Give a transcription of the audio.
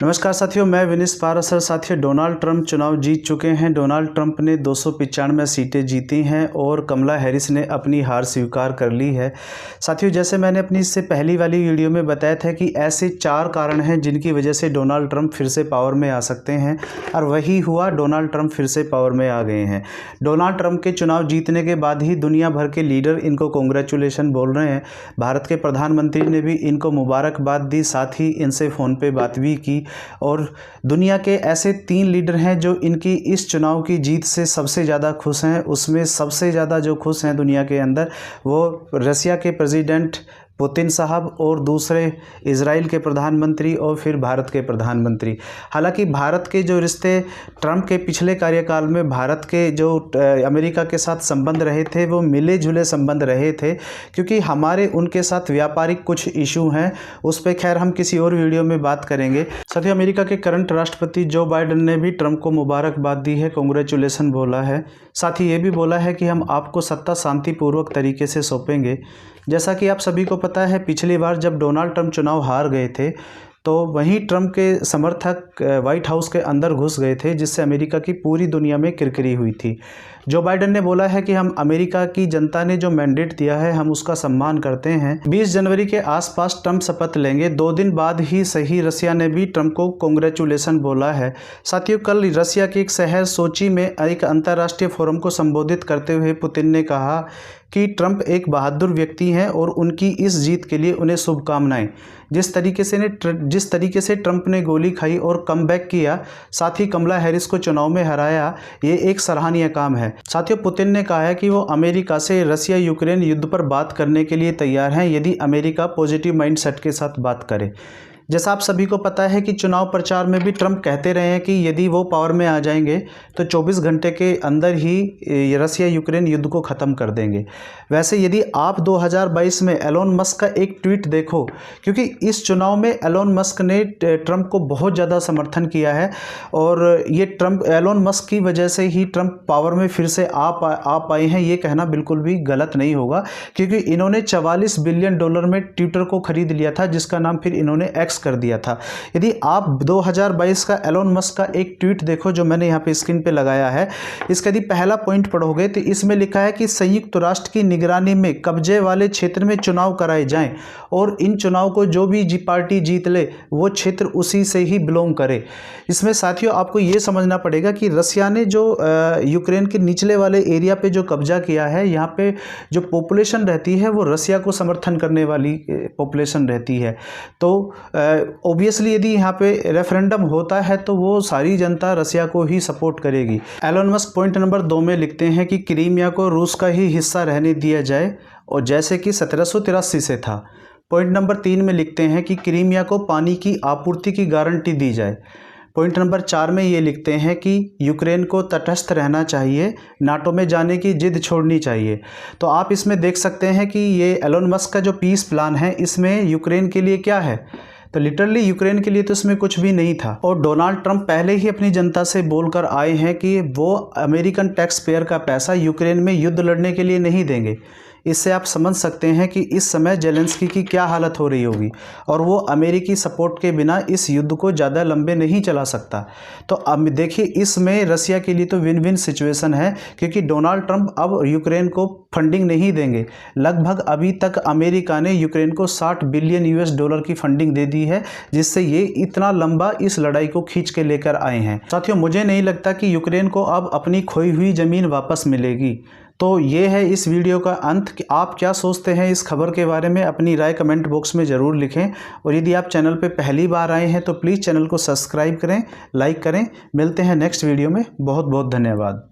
नमस्कार साथियों, मैं विनीश पारासर। साथियों, डोनाल्ड ट्रंप चुनाव जीत चुके हैं। डोनाल्ड ट्रंप ने 295 सीटें जीती हैं और कमला हैरिस ने अपनी हार स्वीकार कर ली है। साथियों, जैसे मैंने अपनी इससे पहली वाली वीडियो में बताया था कि ऐसे 4 कारण हैं जिनकी वजह से डोनाल्ड ट्रंप फिर से पावर में आ सकते हैं, और वही हुआ। डोनाल्ड ट्रंप फिर से पावर में आ गए हैं। डोनाल्ड ट्रंप के चुनाव जीतने के बाद ही दुनिया भर के लीडर इनको कॉन्ग्रेचुलेशन बोल रहे हैं। भारत के प्रधानमंत्री ने भी इनको मुबारकबाद दी, साथ ही इनसे फ़ोन पे बात भी की। और दुनिया के ऐसे 3 लीडर हैं जो इनकी इस चुनाव की जीत से सबसे ज़्यादा खुश हैं। उसमें सबसे ज़्यादा जो खुश हैं दुनिया के अंदर, वो रसिया के प्रेसिडेंट पुतिन साहब और दूसरे इजराइल के प्रधानमंत्री और फिर भारत के प्रधानमंत्री। हालांकि भारत के जो रिश्ते ट्रंप के पिछले कार्यकाल में भारत के जो अमेरिका के साथ संबंध रहे थे वो मिले जुले संबंध रहे थे, क्योंकि हमारे उनके साथ व्यापारिक कुछ इशू हैं। उस पर खैर हम किसी और वीडियो में बात करेंगे। साथ ही अमेरिका के करंट राष्ट्रपति जो बाइडेन ने भी ट्रंप को मुबारकबाद दी है, कांग्रेचुलेसन बोला है। साथ ही ये भी बोला है कि हम आपको सत्ता शांतिपूर्वक तरीके से सौंपेंगे। जैसा कि आप सभी को पता है, पिछली बार जब डोनाल्ड ट्रंप चुनाव हार गए थे तो वहीं ट्रंप के समर्थक व्हाइट हाउस के अंदर घुस गए थे, जिससे अमेरिका की पूरी दुनिया में किरकिरी हुई थी। जो बाइडेन ने बोला है कि हम अमेरिका की जनता ने जो मैंडेट दिया है हम उसका सम्मान करते हैं। 20 जनवरी के आसपास ट्रंप शपथ लेंगे। 2 दिन बाद ही सही रसिया ने भी ट्रंप को कांग्रेचुलेसन बोला है। साथियों, कल रसिया के एक शहर सोची में एक अंतर्राष्ट्रीय फोरम को संबोधित करते हुए पुतिन ने कहा कि ट्रंप एक बहादुर व्यक्ति हैं और उनकी इस जीत के लिए उन्हें शुभकामनाएं। जिस तरीके से ट्रंप ने गोली खाई और कमबैक किया, साथ ही कमला हैरिस को चुनाव में हराया, ये एक सराहनीय काम है। साथियों, पुतिन ने कहा है कि वो अमेरिका से रसिया यूक्रेन युद्ध पर बात करने के लिए तैयार हैं, यदि अमेरिका पॉजिटिव माइंडसेट के साथ बात करे। जैसा आप सभी को पता है कि चुनाव प्रचार में भी ट्रंप कहते रहे हैं कि यदि वो पावर में आ जाएंगे तो 24 घंटे के अंदर ही रसिया यूक्रेन युद्ध को ख़त्म कर देंगे। वैसे यदि आप 2022 में एलोन मस्क का एक ट्वीट देखो, क्योंकि इस चुनाव में एलोन मस्क ने ट्रंप को बहुत ज़्यादा समर्थन किया है, और ये एलोन मस्क की वजह से ही ट्रंप पावर में फिर से आ पाए हैं। ये कहना बिल्कुल भी गलत नहीं होगा, क्योंकि इन्होंने $44 बिलियन में ट्विटर को खरीद लिया था, जिसका नाम फिर इन्होंने एक्स कर दिया था। यदि आप 2022 का एलोन मस्क का एक ट्वीट देखो जो मैंने यहाँ पे स्क्रीन पे लगाया है, इसका यदि पहला पॉइंट पढ़ोगे तो इसमें लिखा है कि संयुक्त राष्ट्र की निगरानी में कब्जे वाले क्षेत्र में चुनाव कराए जाएं और इन चुनाव को जो भी पार्टी जीत ले वो क्षेत्र उसी से ही बिलोंग करे। इसमें साथियों आपको ये समझना पड़ेगा कि रसिया ने जो यूक्रेन के निचले वाले एरिया पे जो कब्जा किया है, यहाँ पे जो पॉपुलेशन रहती है वो रसिया को समर्थन करने वाली पॉपुलेशन रहती है। तो ऑब्वियसली यदि यहाँ पे रेफरेंडम होता है तो वो सारी जनता रसिया को ही सपोर्ट करेगी। एलोन मस्क पॉइंट नंबर 2 में लिखते हैं कि क्रीमिया को रूस का ही हिस्सा रहने दिया जाए, और जैसे कि 1783 से था। पॉइंट नंबर 3 में लिखते हैं कि क्रीमिया को पानी की आपूर्ति की गारंटी दी जाए। पॉइंट नंबर 4 में ये लिखते हैं कि यूक्रेन को तटस्थ रहना चाहिए, नाटो में जाने की जिद छोड़नी चाहिए। तो आप इसमें देख सकते हैं कि ये एलोन मस्क का जो पीस प्लान है, इसमें यूक्रेन के लिए क्या है, तो लिटरली यूक्रेन के लिए तो इसमें कुछ भी नहीं था। और डोनाल्ड ट्रंप पहले ही अपनी जनता से बोलकर आए हैं कि वो अमेरिकन टैक्स पेयर का पैसा यूक्रेन में युद्ध लड़ने के लिए नहीं देंगे। इससे आप समझ सकते हैं कि इस समय जेलेंस्की की क्या हालत हो रही होगी, और वो अमेरिकी सपोर्ट के बिना इस युद्ध को ज़्यादा लंबे नहीं चला सकता। तो अब देखिए, इसमें रसिया के लिए तो विन विन सिचुएशन है, क्योंकि डोनाल्ड ट्रंप अब यूक्रेन को फंडिंग नहीं देंगे। लगभग अभी तक अमेरिका ने यूक्रेन को $60 बिलियन की फंडिंग दे दी है, जिससे ये इतना लंबा इस लड़ाई को खींच के लेकर आए हैं। साथियों, मुझे नहीं लगता कि यूक्रेन को अब अपनी खोई हुई ज़मीन वापस मिलेगी। तो ये है इस वीडियो का अंत। कि आप क्या सोचते हैं इस खबर के बारे में, अपनी राय कमेंट बॉक्स में ज़रूर लिखें। और यदि आप चैनल पे पहली बार आए हैं तो प्लीज़ चैनल को सब्सक्राइब करें, लाइक करें। मिलते हैं नेक्स्ट वीडियो में। बहुत बहुत धन्यवाद।